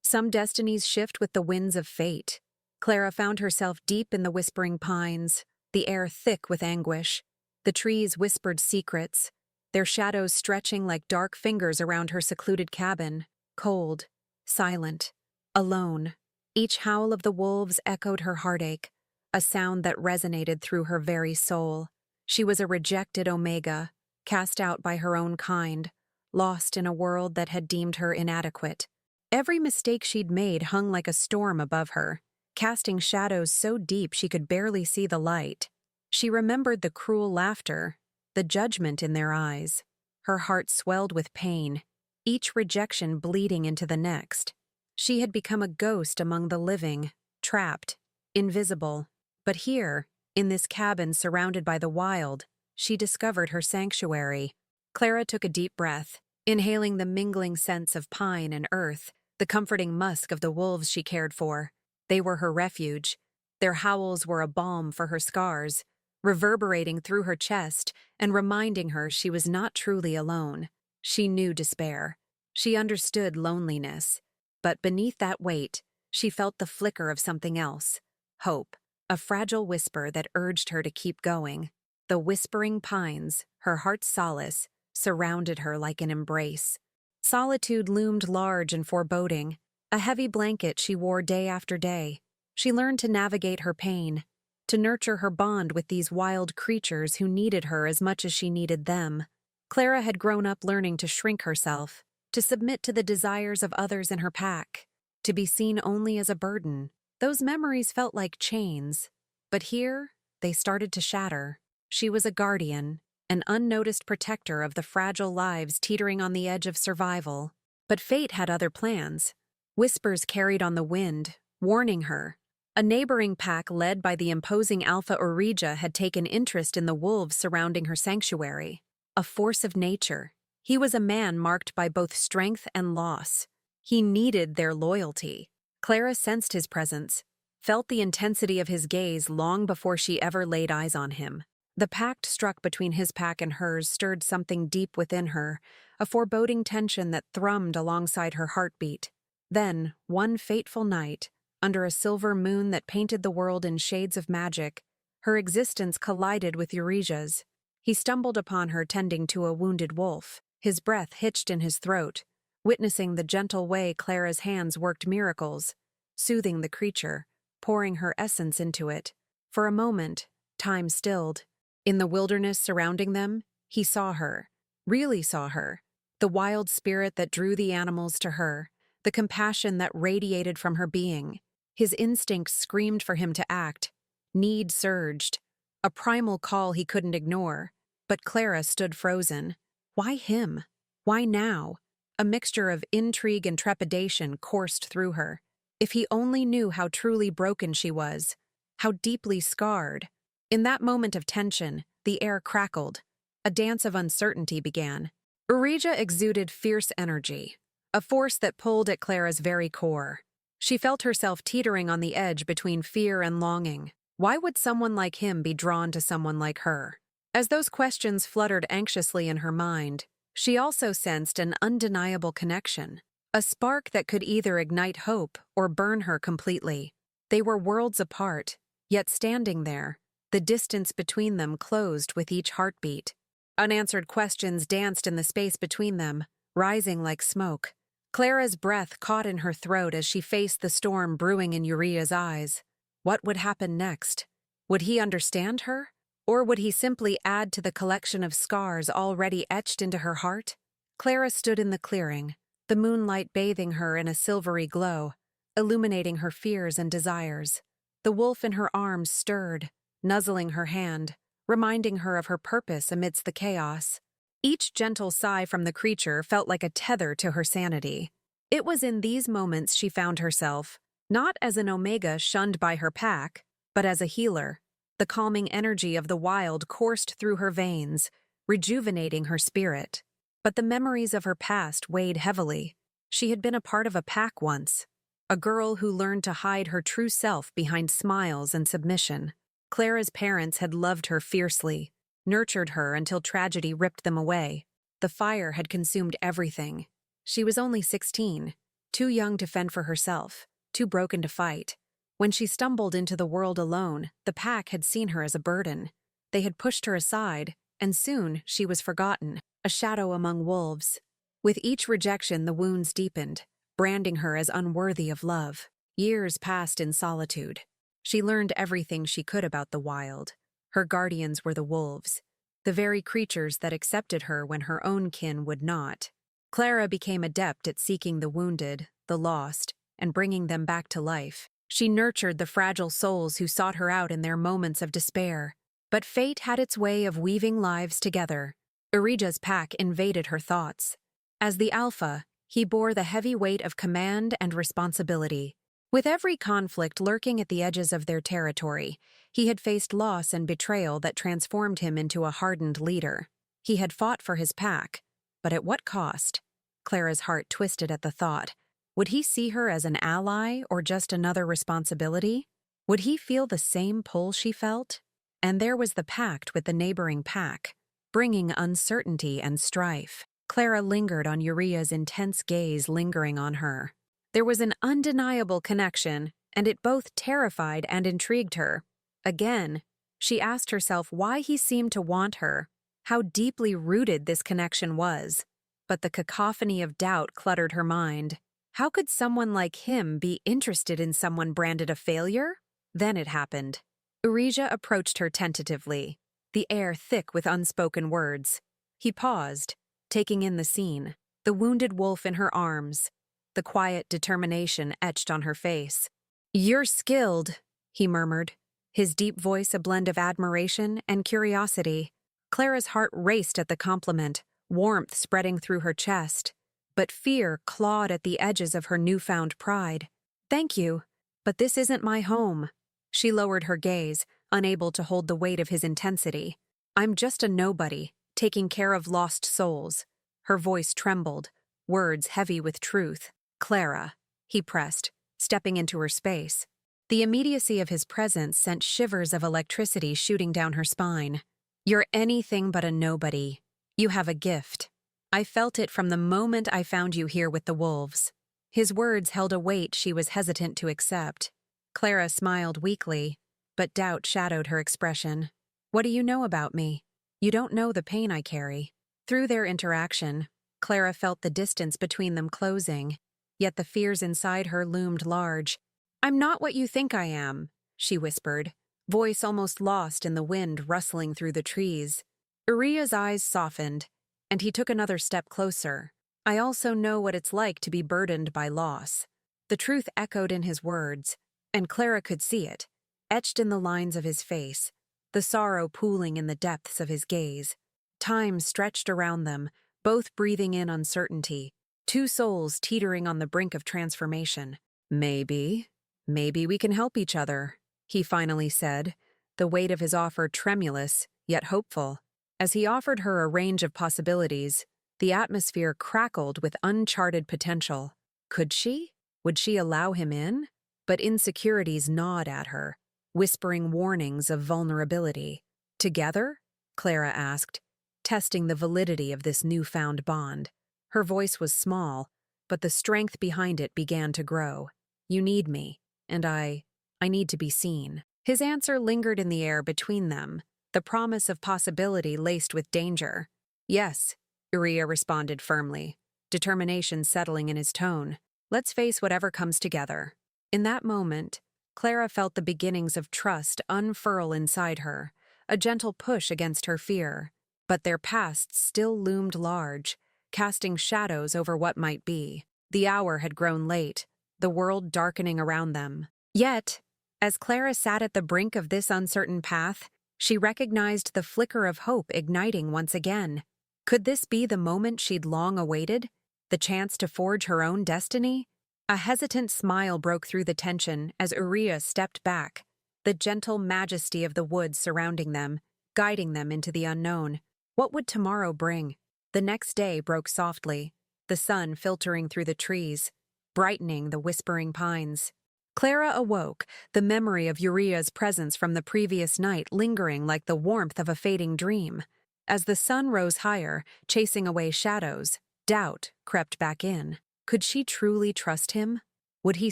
Some destinies shift with the winds of fate. Clara found herself deep in the whispering pines, the air thick with anguish. The trees whispered secrets, their shadows stretching like dark fingers around her secluded cabin, cold, silent, alone. Each howl of the wolves echoed her heartache, a sound that resonated through her very soul. She was a rejected Omega, cast out by her own kind, lost in a world that had deemed her inadequate. Every mistake she'd made hung like a storm above her, casting shadows so deep she could barely see the light. She remembered the cruel laughter, the judgment in their eyes. Her heart swelled with pain, each rejection bleeding into the next. She had become a ghost among the living, trapped, invisible. But here, in this cabin surrounded by the wild, she discovered her sanctuary. Clara took a deep breath, inhaling the mingling scents of pine and earth, the comforting musk of the wolves she cared for. They were her refuge. Their howls were a balm for her scars, reverberating through her chest and reminding her she was not truly alone. She knew despair. She understood loneliness. But beneath that weight, she felt the flicker of something else. Hope, a fragile whisper that urged her to keep going. The whispering pines, her heart's solace, surrounded her like an embrace. Solitude loomed large and foreboding, a heavy blanket she wore day after day. She learned to navigate her pain, to nurture her bond with these wild creatures who needed her as much as she needed them. Clara had grown up learning to shrink herself, to submit to the desires of others in her pack, to be seen only as a burden. Those memories felt like chains, but here they started to shatter. She was a guardian, an unnoticed protector of the fragile lives teetering on the edge of survival. But fate had other plans. Whispers carried on the wind, warning her. A neighboring pack led by the imposing Alpha Orija had taken interest in the wolves surrounding her sanctuary. A force of nature. He was a man marked by both strength and loss. He needed their loyalty. Clara sensed his presence, felt the intensity of his gaze long before she ever laid eyes on him. The pact struck between his pack and hers stirred something deep within her, a foreboding tension that thrummed alongside her heartbeat. Then, one fateful night, under a silver moon that painted the world in shades of magic, her existence collided with Eurija's. He stumbled upon her tending to a wounded wolf, his breath hitched in his throat, witnessing the gentle way Clara's hands worked miracles, soothing the creature, pouring her essence into it. For a moment, time stilled. In the wilderness surrounding them, he saw her, really saw her, the wild spirit that drew the animals to her, the compassion that radiated from her being. His instincts screamed for him to act. Need surged, a primal call he couldn't ignore. But Clara stood frozen. Why him? Why now? A mixture of intrigue and trepidation coursed through her. If he only knew how truly broken she was, how deeply scarred. In that moment of tension, the air crackled. A dance of uncertainty began. Orija exuded fierce energy, a force that pulled at Clara's very core. She felt herself teetering on the edge between fear and longing. Why would someone like him be drawn to someone like her? As those questions fluttered anxiously in her mind, she also sensed an undeniable connection, a spark that could either ignite hope or burn her completely. They were worlds apart, yet standing there, the distance between them closed with each heartbeat. Unanswered questions danced in the space between them, rising like smoke. Clara's breath caught in her throat as she faced the storm brewing in Uria's eyes. What would happen next? Would he understand her? Or would he simply add to the collection of scars already etched into her heart? Clara stood in the clearing, the moonlight bathing her in a silvery glow, illuminating her fears and desires. The wolf in her arms stirred, nuzzling her hand, reminding her of her purpose amidst the chaos. Each gentle sigh from the creature felt like a tether to her sanity. It was in these moments she found herself, not as an Omega shunned by her pack, but as a healer. The calming energy of the wild coursed through her veins, rejuvenating her spirit. But the memories of her past weighed heavily. She had been a part of a pack once, a girl who learned to hide her true self behind smiles and submission. Clara's parents had loved her fiercely, nurtured her until tragedy ripped them away. The fire had consumed everything. She was only 16, too young to fend for herself, too broken to fight. When she stumbled into the world alone, the pack had seen her as a burden. They had pushed her aside, and soon she was forgotten, a shadow among wolves. With each rejection, the wounds deepened, branding her as unworthy of love. Years passed in solitude. She learned everything she could about the wild. Her guardians were the wolves, the very creatures that accepted her when her own kin would not. Clara became adept at seeking the wounded, the lost, and bringing them back to life. She nurtured the fragile souls who sought her out in their moments of despair. But fate had its way of weaving lives together. Urija's pack invaded her thoughts. As the alpha, he bore the heavy weight of command and responsibility. With every conflict lurking at the edges of their territory, he had faced loss and betrayal that transformed him into a hardened leader. He had fought for his pack, but at what cost? Clara's heart twisted at the thought. Would he see her as an ally or just another responsibility? Would he feel the same pull she felt? And there was the pact with the neighboring pack, bringing uncertainty and strife. Clara lingered on Uria's intense gaze lingering on her. There was an undeniable connection, and it both terrified and intrigued her. Again, she asked herself why he seemed to want her, how deeply rooted this connection was. But the cacophony of doubt cluttered her mind. How could someone like him be interested in someone branded a failure? Then it happened. Urija approached her tentatively, the air thick with unspoken words. He paused, taking in the scene, the wounded wolf in her arms, the quiet determination etched on her face. "You're skilled," he murmured, his deep voice a blend of admiration and curiosity. Clara's heart raced at the compliment, warmth spreading through her chest, but fear clawed at the edges of her newfound pride. "Thank you, but this isn't my home." She lowered her gaze, unable to hold the weight of his intensity. "I'm just a nobody, taking care of lost souls." Her voice trembled, words heavy with truth. "Clara," he pressed, stepping into her space. The immediacy of his presence sent shivers of electricity shooting down her spine. "You're anything but a nobody. You have a gift. I felt it from the moment I found you here with the wolves." His words held a weight she was hesitant to accept. Clara smiled weakly, but doubt shadowed her expression. "What do you know about me? You don't know the pain I carry." Through their interaction, Clara felt the distance between them closing, yet the fears inside her loomed large. "I'm not what you think I am," she whispered, voice almost lost in the wind rustling through the trees. Uria's eyes softened, and he took another step closer. "I also know what it's like to be burdened by loss." The truth echoed in his words, and Clara could see it, etched in the lines of his face, the sorrow pooling in the depths of his gaze. Time stretched around them, both breathing in uncertainty, two souls teetering on the brink of transformation. Maybe we can help each other," he finally said, the weight of his offer tremulous, yet hopeful. As he offered her a range of possibilities, the atmosphere crackled with uncharted potential. Could she? Would she allow him in? But insecurities gnawed at her, whispering warnings of vulnerability. "Together?" Clara asked, testing the validity of this newfound bond. Her voice was small, but the strength behind it began to grow. "You need me, and I need to be seen." His answer lingered in the air between them, the promise of possibility laced with danger. "Yes," Uriah responded firmly, determination settling in his tone. "Let's face whatever comes together." In that moment, Clara felt the beginnings of trust unfurl inside her, a gentle push against her fear. But their pasts still loomed large, casting shadows over what might be. The hour had grown late, the world darkening around them. Yet, as Clara sat at the brink of this uncertain path, she recognized the flicker of hope igniting once again. Could this be the moment she'd long awaited? The chance to forge her own destiny? A hesitant smile broke through the tension as Uriah stepped back, the gentle majesty of the woods surrounding them, guiding them into the unknown. What would tomorrow bring? The next day broke softly, the sun filtering through the trees, brightening the whispering pines. Clara awoke, the memory of Uriah's presence from the previous night lingering like the warmth of a fading dream. As the sun rose higher, chasing away shadows, doubt crept back in. Could she truly trust him? Would he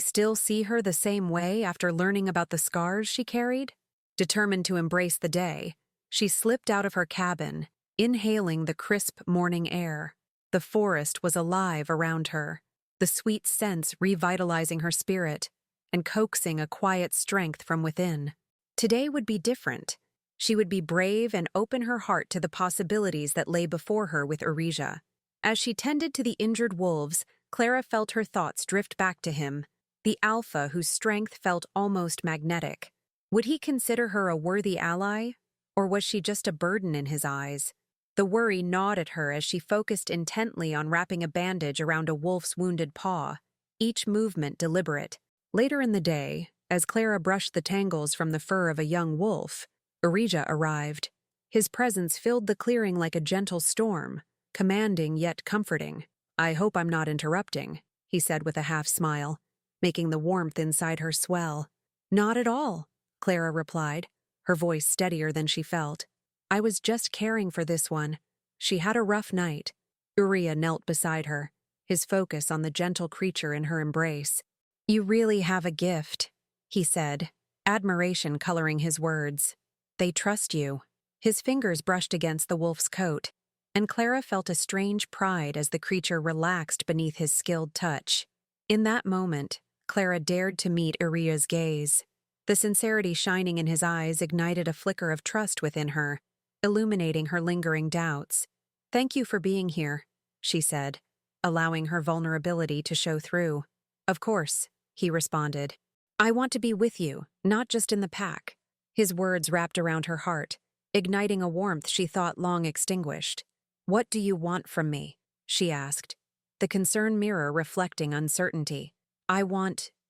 still see her the same way after learning about the scars she carried? Determined to embrace the day, she slipped out of her cabin, inhaling the crisp morning air. The forest was alive around her, the sweet scents revitalizing her spirit and coaxing a quiet strength from within. Today would be different. She would be brave and open her heart to the possibilities that lay before her with Erisia. As she tended to the injured wolves, Clara felt her thoughts drift back to him, the alpha whose strength felt almost magnetic. Would he consider her a worthy ally, or was she just a burden in his eyes? The worry gnawed at her as she focused intently on wrapping a bandage around a wolf's wounded paw, each movement deliberate. Later in the day, as Clara brushed the tangles from the fur of a young wolf, Erisia arrived. His presence filled the clearing like a gentle storm, commanding yet comforting. "I hope I'm not interrupting," he said with a half-smile, making the warmth inside her swell. "Not at all," Clara replied, her voice steadier than she felt. "I was just caring for this one. She had a rough night." Erisia knelt beside her, his focus on the gentle creature in her embrace. "You really have a gift," he said, admiration coloring his words. "They trust you." His fingers brushed against the wolf's coat, and Clara felt a strange pride as the creature relaxed beneath his skilled touch. In that moment, Clara dared to meet Erisia's gaze. The sincerity shining in his eyes ignited a flicker of trust within her, illuminating her lingering doubts. "Thank you for being here," she said, allowing her vulnerability to show through. "Of course," he responded. "I want to be with you, not just in the pack." His words wrapped around her heart, igniting a warmth she thought long extinguished. "What do you want from me?" she asked, the concern mirror reflecting uncertainty.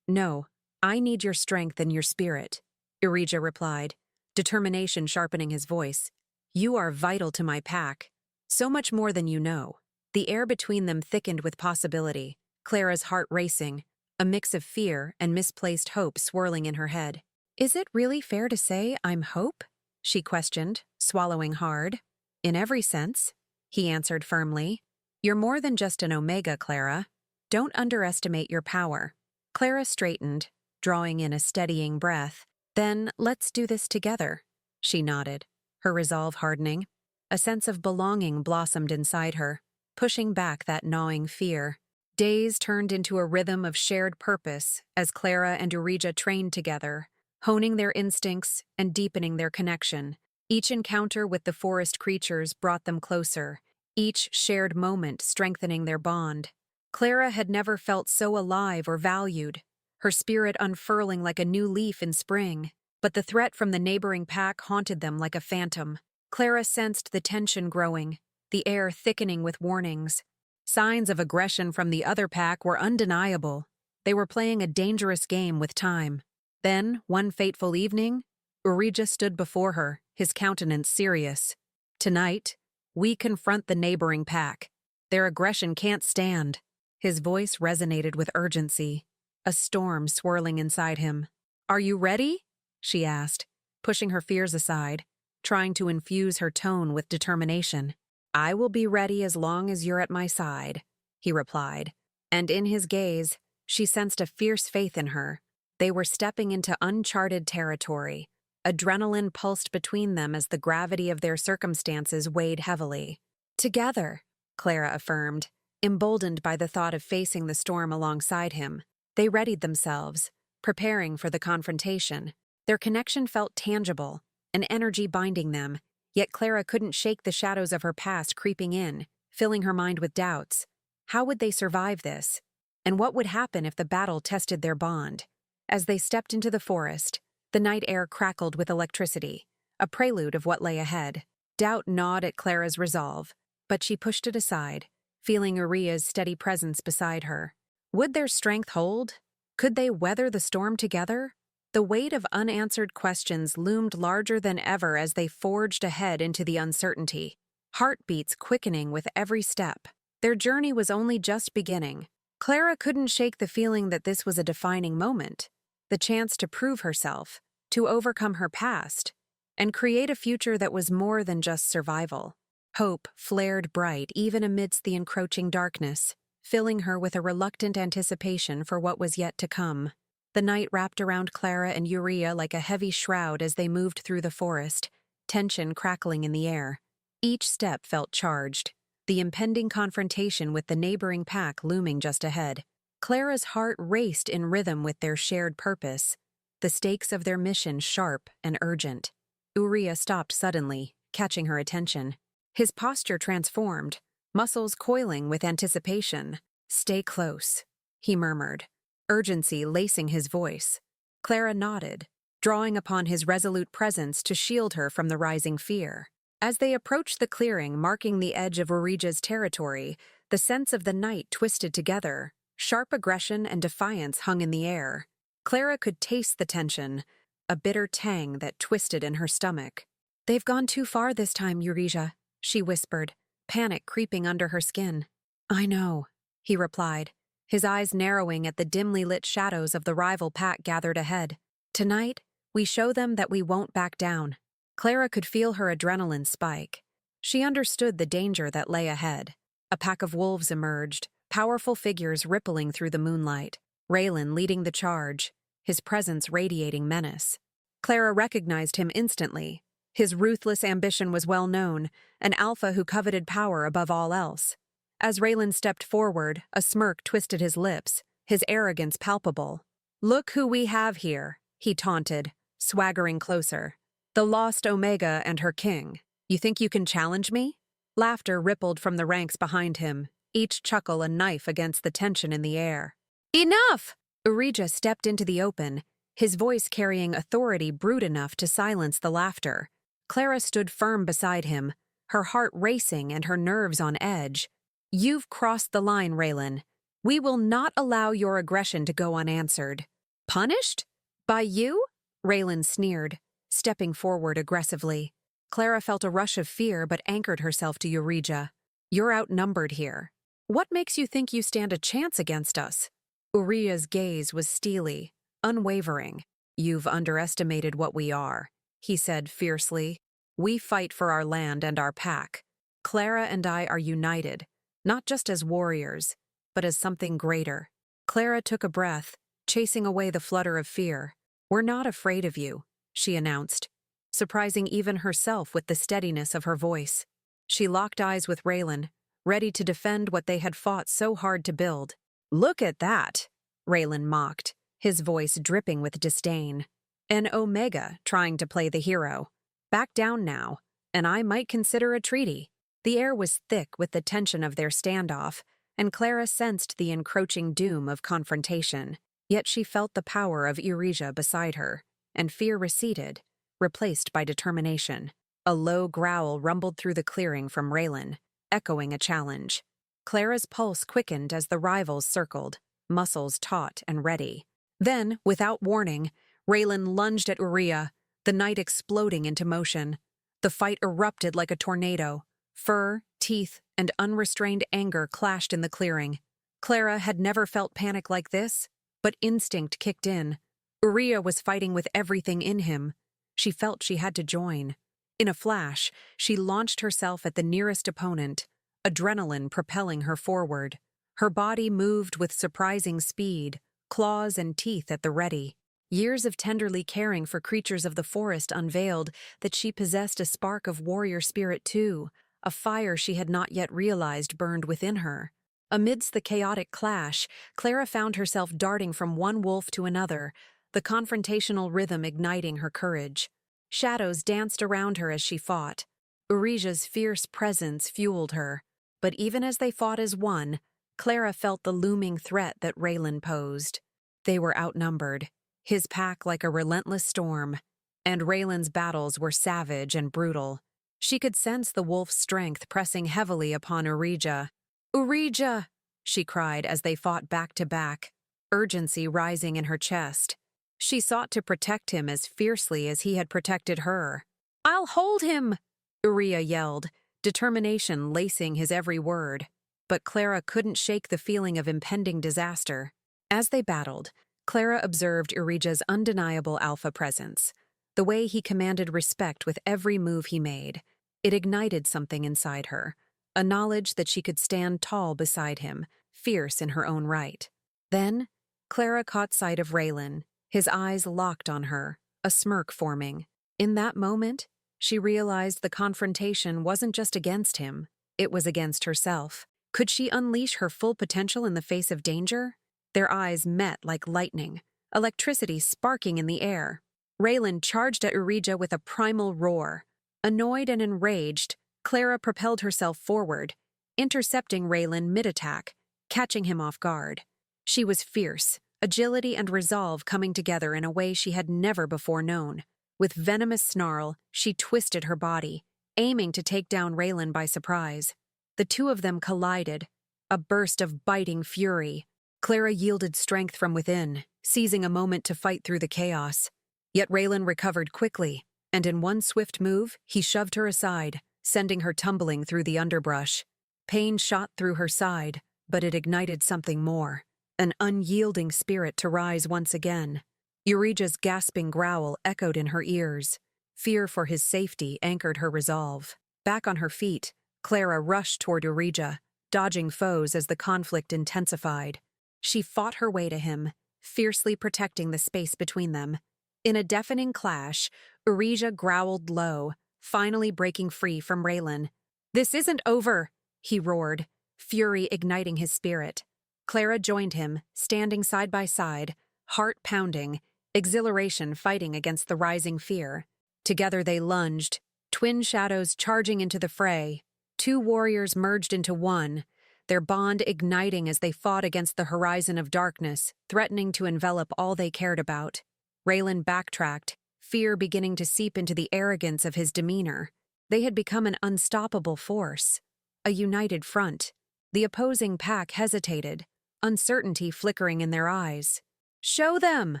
No, I need your strength and your spirit," Erisia replied, determination sharpening his voice. "You are vital to my pack. So much more than you know." The air between them thickened with possibility, Clara's heart racing, a mix of fear and misplaced hope swirling in her head. "Is it really fair to say I'm hope?" she questioned, swallowing hard. "In every sense," he answered firmly. "You're more than just an omega, Clara. Don't underestimate your power." Clara straightened, drawing in a steadying breath. "Then let's do this together," she nodded, her resolve hardening. A sense of belonging blossomed inside her, pushing back that gnawing fear. Days turned into a rhythm of shared purpose as Clara and Erisia trained together, honing their instincts and deepening their connection. Each encounter with the forest creatures brought them closer, each shared moment strengthening their bond. Clara had never felt so alive or valued, her spirit unfurling like a new leaf in spring. But the threat from the neighboring pack haunted them like a phantom. Clara sensed the tension growing, the air thickening with warnings. Signs of aggression from the other pack were undeniable. They were playing a dangerous game with time. Then, one fateful evening, Erisia stood before her, his countenance serious. "Tonight, we confront the neighboring pack. Their aggression can't stand." His voice resonated with urgency, a storm swirling inside him. "Are you ready?" she asked, pushing her fears aside, trying to infuse her tone with determination. "I will be ready as long as you're at my side," he replied, and in his gaze, she sensed a fierce faith in her. They were stepping into uncharted territory. Adrenaline pulsed between them as the gravity of their circumstances weighed heavily. "Together," Clara affirmed, emboldened by the thought of facing the storm alongside him. They readied themselves, preparing for the confrontation. Their connection felt tangible, an energy binding them, yet Clara couldn't shake the shadows of her past creeping in, filling her mind with doubts. How would they survive this? And what would happen if the battle tested their bond? As they stepped into the forest, the night air crackled with electricity, a prelude of what lay ahead. Doubt gnawed at Clara's resolve, but she pushed it aside, feeling Erisia's steady presence beside her. Would their strength hold? Could they weather the storm together? The weight of unanswered questions loomed larger than ever as they forged ahead into the uncertainty, heartbeats quickening with every step. Their journey was only just beginning. Clara couldn't shake the feeling that this was a defining moment, the chance to prove herself, to overcome her past, and create a future that was more than just survival. Hope flared bright even amidst the encroaching darkness, filling her with a reluctant anticipation for what was yet to come. The night wrapped around Clara and Uriah like a heavy shroud as they moved through the forest, tension crackling in the air. Each step felt charged, the impending confrontation with the neighboring pack looming just ahead. Clara's heart raced in rhythm with their shared purpose, the stakes of their mission sharp and urgent. Uriah stopped suddenly, catching her attention. His posture transformed, muscles coiling with anticipation. "Stay close," he murmured, urgency lacing his voice. Clara nodded, drawing upon his resolute presence to shield her from the rising fear. As they approached the clearing marking the edge of Uriah's territory, the scents of the night twisted together. Sharp aggression and defiance hung in the air. Clara could taste the tension, a bitter tang that twisted in her stomach. "They've gone too far this time, Uriah," she whispered, panic creeping under her skin. "I know," he replied, his eyes narrowing at the dimly lit shadows of the rival pack gathered ahead. "Tonight, we show them that we won't back down." Clara could feel her adrenaline spike. She understood the danger that lay ahead. A pack of wolves emerged, powerful figures rippling through the moonlight. Raylan leading the charge, his presence radiating menace. Clara recognized him instantly. His ruthless ambition was well known, an alpha who coveted power above all else. As Raylan stepped forward, a smirk twisted his lips, his arrogance palpable. "Look who we have here," he taunted, swaggering closer. "The lost Omega and her king. You think you can challenge me?" Laughter rippled from the ranks behind him, each chuckle a knife against the tension in the air. "Enough!" Uriah stepped into the open, his voice carrying authority brute enough to silence the laughter. Clara stood firm beside him, her heart racing and her nerves on edge. "You've crossed the line, Raylan. We will not allow your aggression to go unanswered." "Punished? By you?" Raylan sneered, stepping forward aggressively. Clara felt a rush of fear but anchored herself to Uriah. "You're outnumbered here. What makes you think you stand a chance against us?" Uriah's gaze was steely, unwavering. "You've underestimated what we are," he said fiercely. "We fight for our land and our pack. Clara and I are united, not just as warriors, but as something greater." Clara took a breath, chasing away the flutter of fear. "We're not afraid of you," she announced, surprising even herself with the steadiness of her voice. She locked eyes with Raylan, ready to defend what they had fought so hard to build. "Look at that," Raylan mocked, his voice dripping with disdain. "An Omega trying to play the hero. Back down now, and I might consider a treaty." The air was thick with the tension of their standoff, and Clara sensed the encroaching doom of confrontation. Yet she felt the power of Uriah beside her, and fear receded, replaced by determination. A low growl rumbled through the clearing from Raylan, echoing a challenge. Clara's pulse quickened as the rivals circled, muscles taut and ready. Then, without warning, Raylan lunged at Uriah, the night exploding into motion. The fight erupted like a tornado. Fur, teeth, and unrestrained anger clashed in the clearing. Clara had never felt panic like this, but instinct kicked in. Uriah was fighting with everything in him. She felt she had to join. In a flash, she launched herself at the nearest opponent, adrenaline propelling her forward. Her body moved with surprising speed, claws and teeth at the ready. Years of tenderly caring for creatures of the forest unveiled that she possessed a spark of warrior spirit too, a fire she had not yet realized burned within her. Amidst the chaotic clash, Clara found herself darting from one wolf to another, the confrontational rhythm igniting her courage. Shadows danced around her as she fought. Uriah's fierce presence fueled her, but even as they fought as one, Clara felt the looming threat that Raylan posed. They were outnumbered, his pack like a relentless storm, and Raylan's battles were savage and brutal. She could sense the wolf's strength pressing heavily upon Uriah. "Uriah!" she cried as they fought back to back, urgency rising in her chest. She sought to protect him as fiercely as he had protected her. "I'll hold him!" Uriah yelled, determination lacing his every word. But Clara couldn't shake the feeling of impending disaster. As they battled, Clara observed Uriah's undeniable alpha presence, the way he commanded respect with every move he made. It ignited something inside her, a knowledge that she could stand tall beside him, fierce in her own right. Then, Clara caught sight of Raylan, his eyes locked on her, a smirk forming. In that moment, she realized the confrontation wasn't just against him, it was against herself. Could she unleash her full potential in the face of danger? Their eyes met like lightning, electricity sparking in the air. Raylan charged at Urija with a primal roar. Annoyed and enraged, Clara propelled herself forward, intercepting Raylan mid-attack, catching him off guard. She was fierce, agility and resolve coming together in a way she had never before known. With venomous snarl, she twisted her body, aiming to take down Raylan by surprise. The two of them collided, a burst of biting fury. Clara yielded strength from within, seizing a moment to fight through the chaos. Yet Raylan recovered quickly, and in one swift move, he shoved her aside, sending her tumbling through the underbrush. Pain shot through her side, but it ignited something more, an unyielding spirit to rise once again. Eurija's gasping growl echoed in her ears. Fear for his safety anchored her resolve. Back on her feet, Clara rushed toward Eurija, dodging foes as the conflict intensified. She fought her way to him, fiercely protecting the space between them. In a deafening clash, Eurija growled low, finally breaking free from Raylan. "This isn't over," he roared, fury igniting his spirit. Clara joined him, standing side by side, heart pounding, exhilaration fighting against the rising fear. Together they lunged, twin shadows charging into the fray. Two warriors merged into one, their bond igniting as they fought against the horizon of darkness, threatening to envelop all they cared about. Raylan backtracked, fear beginning to seep into the arrogance of his demeanor. They had become an unstoppable force, a united front. The opposing pack hesitated, uncertainty flickering in their eyes. "Show them!"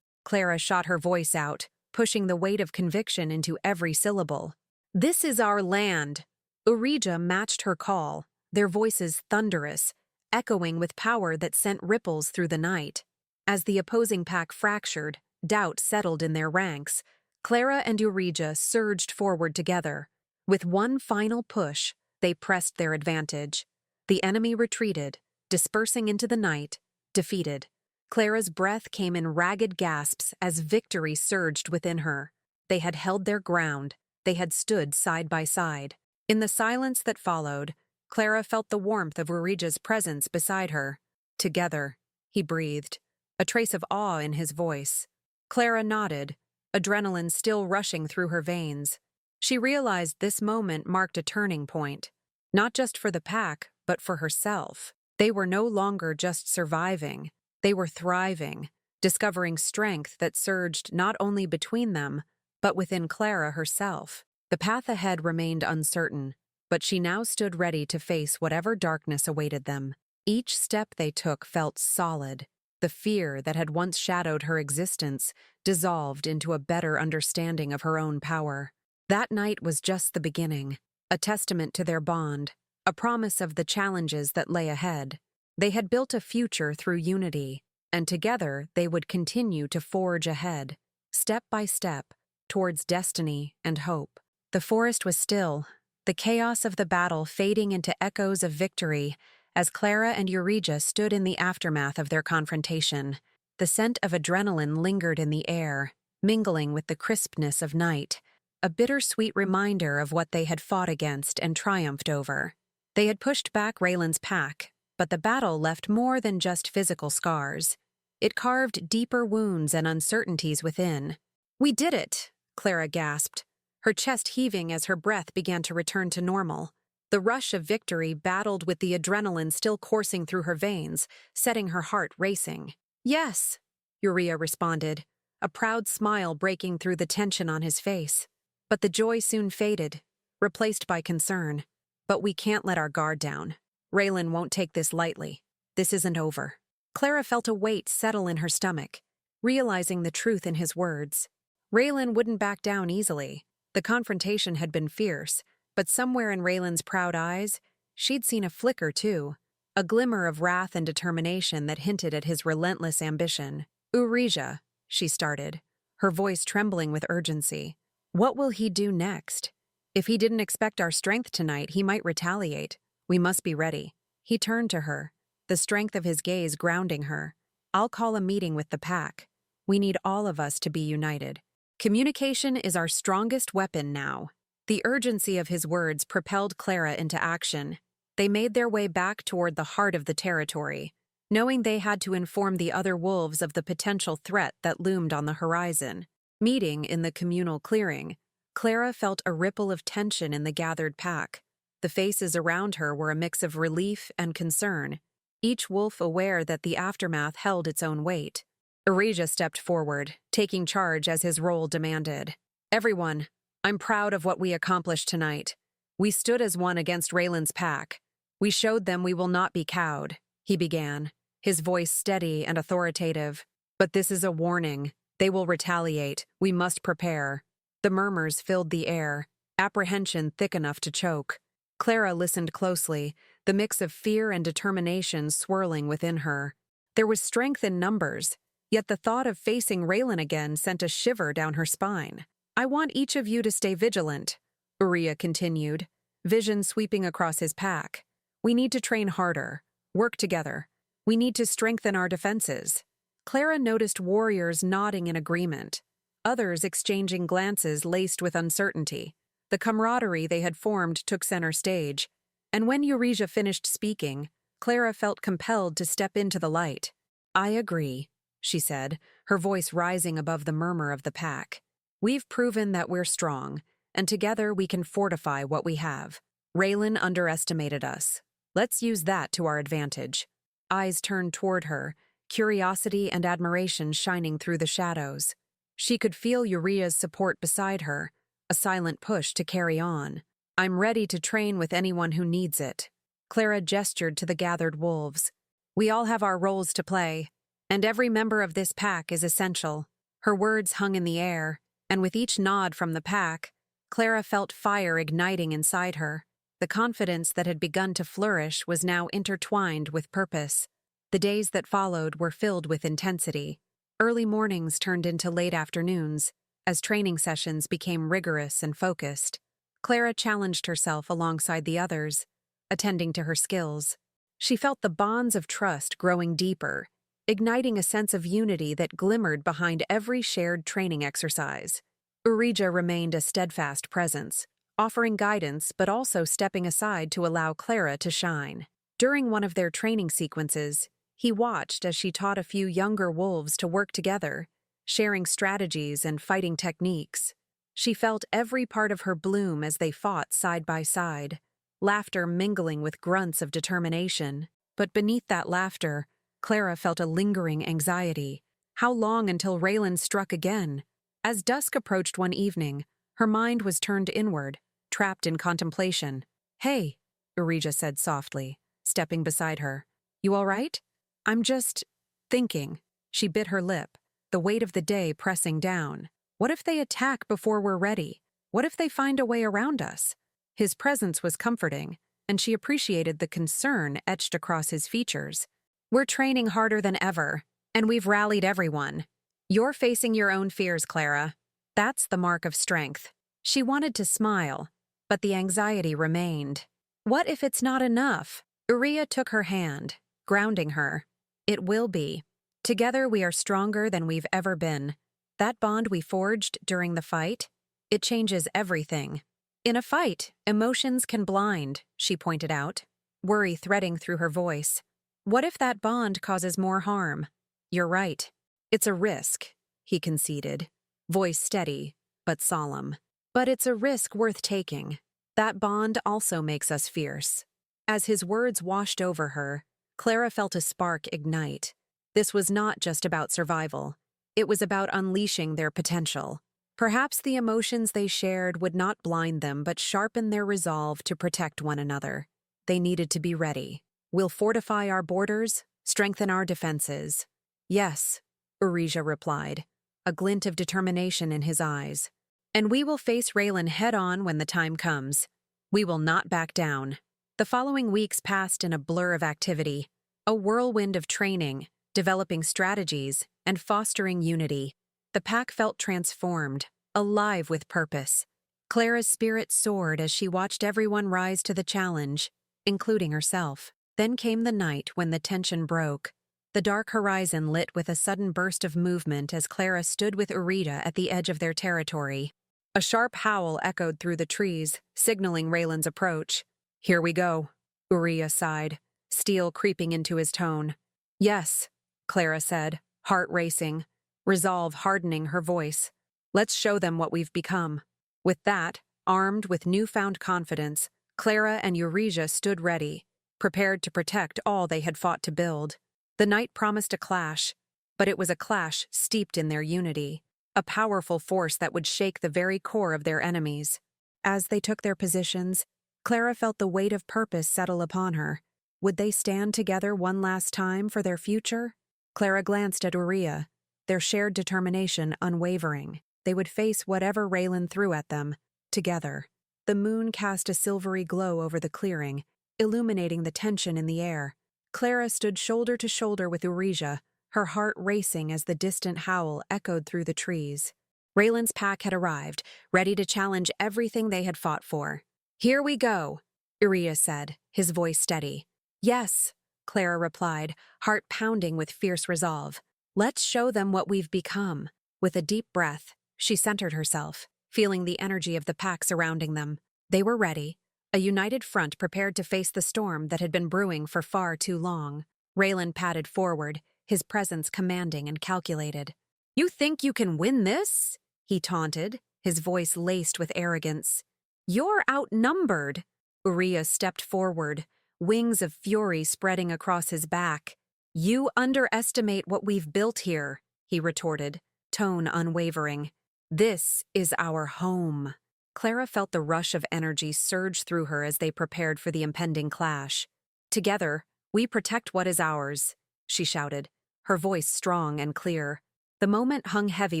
Clara shot her voice out, pushing the weight of conviction into every syllable. "This is our land." Eurija matched her call, their voices thunderous, echoing with power that sent ripples through the night. As the opposing pack fractured, doubt settled in their ranks. Clara and Eurija surged forward together. With one final push, they pressed their advantage. The enemy retreated, dispersing into the night, defeated. Clara's breath came in ragged gasps as victory surged within her. They had held their ground. They had stood side by side. In the silence that followed, Clara felt the warmth of Eurija's presence beside her. "Together," he breathed, a trace of awe in his voice. Clara nodded, adrenaline still rushing through her veins. She realized this moment marked a turning point, not just for the pack, but for herself. They were no longer just surviving. They were thriving, discovering strength that surged not only between them, but within Clara herself. The path ahead remained uncertain, but she now stood ready to face whatever darkness awaited them. Each step they took felt solid. The fear that had once shadowed her existence dissolved into a better understanding of her own power. That night was just the beginning, a testament to their bond, a promise of the challenges that lay ahead. They had built a future through unity, and together they would continue to forge ahead, step by step, towards destiny and hope. The forest was still, the chaos of the battle fading into echoes of victory as Clara and Eurija stood in the aftermath of their confrontation. The scent of adrenaline lingered in the air, mingling with the crispness of night, a bittersweet reminder of what they had fought against and triumphed over. They had pushed back Raylan's pack, but the battle left more than just physical scars. It carved deeper wounds and uncertainties within. "We did it!" Clara gasped, her chest heaving as her breath began to return to normal. The rush of victory battled with the adrenaline still coursing through her veins, setting her heart racing. "Yes," Eurija responded, a proud smile breaking through the tension on his face. But the joy soon faded, replaced by concern. "But we can't let our guard down. Raylan won't take this lightly. This isn't over." Clara felt a weight settle in her stomach, realizing the truth in his words. Raylan wouldn't back down easily. The confrontation had been fierce, but somewhere in Raylan's proud eyes, she'd seen a flicker too, a glimmer of wrath and determination that hinted at his relentless ambition. "Eurija," she started, her voice trembling with urgency. "What will he do next? If he didn't expect our strength tonight, he might retaliate. We must be ready." He turned to her, the strength of his gaze grounding her. "I'll call a meeting with the pack. We need all of us to be united. Communication is our strongest weapon now." The urgency of his words propelled Clara into action. They made their way back toward the heart of the territory, knowing they had to inform the other wolves of the potential threat that loomed on the horizon. Meeting in the communal clearing, Clara felt a ripple of tension in the gathered pack. The faces around her were a mix of relief and concern, each wolf aware that the aftermath held its own weight. Erija stepped forward, taking charge as his role demanded. "Everyone, I'm proud of what we accomplished tonight. We stood as one against Raylan's pack. We showed them we will not be cowed," he began, his voice steady and authoritative. "But this is a warning. They will retaliate. We must prepare." The murmurs filled the air, apprehension thick enough to choke. Clara listened closely, the mix of fear and determination swirling within her. There was strength in numbers, yet the thought of facing Raylan again sent a shiver down her spine. "I want each of you to stay vigilant," Uriah continued, vision sweeping across his pack. "We need to train harder, work together. We need to strengthen our defenses." Clara noticed warriors nodding in agreement, others exchanging glances laced with uncertainty. The camaraderie they had formed took center stage, and when Eureka finished speaking, Clara felt compelled to step into the light. "I agree," she said, her voice rising above the murmur of the pack. "We've proven that we're strong, and together we can fortify what we have. Raylan underestimated us. Let's use that to our advantage." Eyes turned toward her, curiosity and admiration shining through the shadows. She could feel Uriah's support beside her, a silent push to carry on. "I'm ready to train with anyone who needs it." Clara gestured to the gathered wolves. "We all have our roles to play, and every member of this pack is essential." Her words hung in the air, and with each nod from the pack, Clara felt fire igniting inside her. The confidence that had begun to flourish was now intertwined with purpose. The days that followed were filled with intensity. Early mornings turned into late afternoons, as training sessions became rigorous and focused. Clara challenged herself alongside the others, attending to her skills. She felt the bonds of trust growing deeper, igniting a sense of unity that glimmered behind every shared training exercise. Urija remained a steadfast presence, offering guidance but also stepping aside to allow Clara to shine. During one of their training sequences, he watched as she taught a few younger wolves to work together, sharing strategies and fighting techniques. She felt every part of her bloom as they fought side by side, laughter mingling with grunts of determination. But beneath that laughter, Clara felt a lingering anxiety. How long until Raylan struck again? As dusk approached one evening, her mind was turned inward, trapped in contemplation. "Hey," Urija said softly, stepping beside her. "You all right?" "I'm just thinking." She bit her lip, the weight of the day pressing down. "What if they attack before we're ready? What if they find a way around us?" His presence was comforting, and she appreciated the concern etched across his features. "We're training harder than ever, and we've rallied everyone. You're facing your own fears, Clara. That's the mark of strength." She wanted to smile, but the anxiety remained. "What if it's not enough?" Uriah took her hand, grounding her. "It will be. Together we are stronger than we've ever been. That bond we forged during the fight, it changes everything." "In a fight, emotions can blind," she pointed out, worry threading through her voice. "What if that bond causes more harm?" "You're right. It's a risk," he conceded, voice steady but solemn. "But it's a risk worth taking. That bond also makes us fierce." As his words washed over her, Clara felt a spark ignite. This was not just about survival. It was about unleashing their potential. Perhaps the emotions they shared would not blind them but sharpen their resolve to protect one another. They needed to be ready. "We'll fortify our borders, strengthen our defenses." "Yes," Urija replied, a glint of determination in his eyes. "And we will face Raylan head-on when the time comes. We will not back down." The following weeks passed in a blur of activity, a whirlwind of training, developing strategies, and fostering unity. The pack felt transformed, alive with purpose. Clara's spirit soared as she watched everyone rise to the challenge, including herself. Then came the night when the tension broke. The dark horizon lit with a sudden burst of movement as Clara stood with Urita at the edge of their territory. A sharp howl echoed through the trees, signaling Raylan's approach. "Here we go," Urita sighed, steel creeping into his tone. "Yes," Clara said, heart racing, resolve hardening her voice. "Let's show them what we've become." With that, armed with newfound confidence, Clara and Euresia stood ready, prepared to protect all they had fought to build. The night promised a clash, but it was a clash steeped in their unity, a powerful force that would shake the very core of their enemies. As they took their positions, Clara felt the weight of purpose settle upon her. Would they stand together one last time for their future? Clara glanced at Uria, their shared determination unwavering. They would face whatever Raylan threw at them, together. The moon cast a silvery glow over the clearing, illuminating the tension in the air. Clara stood shoulder to shoulder with Euresia, her heart racing as the distant howl echoed through the trees. Raylan's pack had arrived, ready to challenge everything they had fought for. "Here we go," Euresia said, his voice steady. "Yes," Clara replied, heart pounding with fierce resolve. "Let's show them what we've become." With a deep breath, she centered herself, feeling the energy of the pack surrounding them. They were ready, a united front prepared to face the storm that had been brewing for far too long. Raylan padded forward, his presence commanding and calculated. "You think you can win this?" he taunted, his voice laced with arrogance. "You're outnumbered." Uria stepped forward, wings of fury spreading across his back. "You underestimate what we've built here," he retorted, tone unwavering. "This is our home." Clara felt the rush of energy surge through her as they prepared for the impending clash. "Together, we protect what is ours," she shouted, her voice strong and clear. The moment hung heavy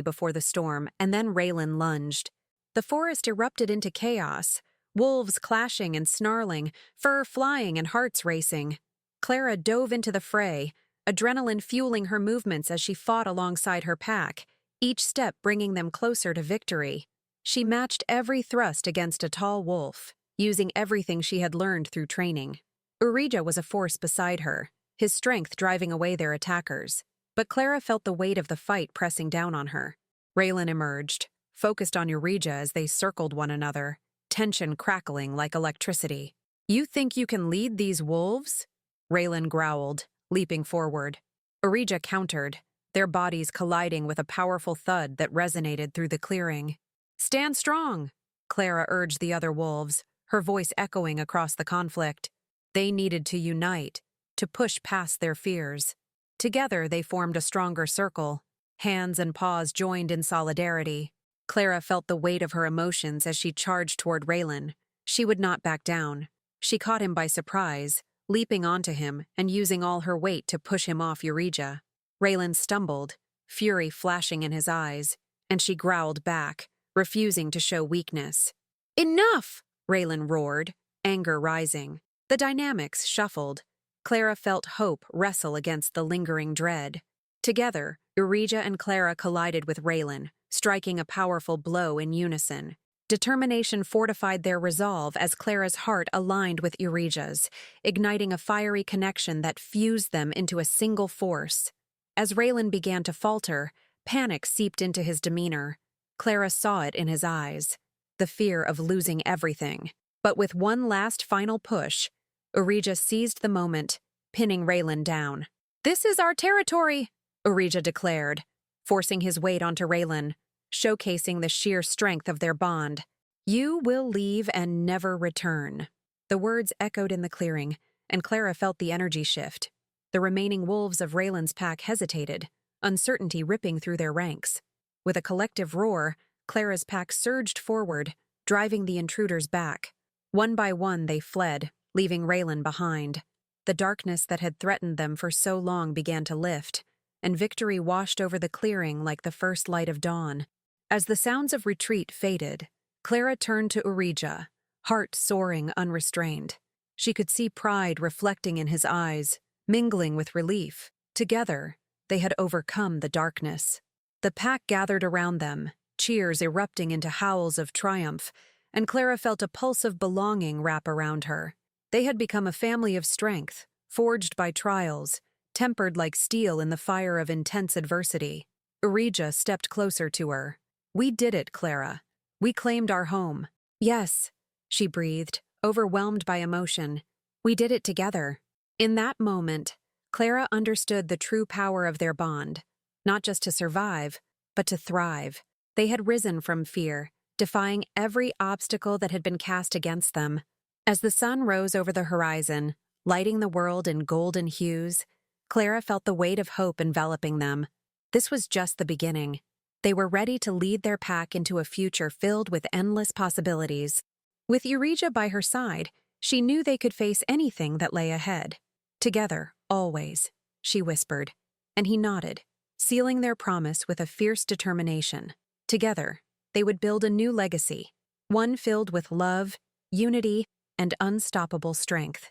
before the storm, and then Raylan lunged. The forest erupted into chaos, wolves clashing and snarling, fur flying and hearts racing. Clara dove into the fray, adrenaline fueling her movements as she fought alongside her pack, each step bringing them closer to victory. She matched every thrust against a tall wolf, using everything she had learned through training. Urija was a force beside her, his strength driving away their attackers. But Clara felt the weight of the fight pressing down on her. Raylan emerged, focused on Urija as they circled one another, tension crackling like electricity. "You think you can lead these wolves?" Raylan growled, leaping forward. Urija countered, their bodies colliding with a powerful thud that resonated through the clearing. "Stand strong," Clara urged the other wolves, her voice echoing across the conflict. They needed to unite, to push past their fears. Together they formed a stronger circle. Hands and paws joined in solidarity. Clara felt the weight of her emotions as she charged toward Raylan. She would not back down. She caught him by surprise, leaping onto him and using all her weight to push him off Eurija. Raylan stumbled, fury flashing in his eyes, and she growled back, refusing to show weakness. "Enough!" Raylan roared, anger rising. The dynamics shuffled. Clara felt hope wrestle against the lingering dread. Together, Eurija and Clara collided with Raylan, striking a powerful blow in unison. Determination fortified their resolve as Clara's heart aligned with Eurija's, igniting a fiery connection that fused them into a single force. As Raylan began to falter, panic seeped into his demeanor. Clara saw it in his eyes, the fear of losing everything. But with one last final push, Eurija seized the moment, pinning Raylan down. "This is our territory," Eurija declared, forcing his weight onto Raylan, showcasing the sheer strength of their bond. "You will leave and never return." The words echoed in the clearing, and Clara felt the energy shift. The remaining wolves of Raylan's pack hesitated, uncertainty ripping through their ranks. With a collective roar, Clara's pack surged forward, driving the intruders back. One by one they fled, leaving Raylan behind. The darkness that had threatened them for so long began to lift, and victory washed over the clearing like the first light of dawn. As the sounds of retreat faded, Clara turned to Eurija, heart soaring unrestrained. She could see pride reflecting in his eyes, mingling with relief. Together, they had overcome the darkness. The pack gathered around them, cheers erupting into howls of triumph, and Clara felt a pulse of belonging wrap around her. They had become a family of strength, forged by trials, tempered like steel in the fire of intense adversity. Eureka stepped closer to her. "We did it, Clara. We claimed our home." "Yes," she breathed, overwhelmed by emotion. "We did it together." In that moment, Clara understood the true power of their bond, not just to survive, but to thrive. They had risen from fear, defying every obstacle that had been cast against them. As the sun rose over the horizon, lighting the world in golden hues, Clara felt the weight of hope enveloping them. This was just the beginning. They were ready to lead their pack into a future filled with endless possibilities. With Eureka by her side, she knew they could face anything that lay ahead. "Together, always," she whispered, and he nodded, sealing their promise with a fierce determination. Together, they would build a new legacy, one filled with love, unity, and unstoppable strength.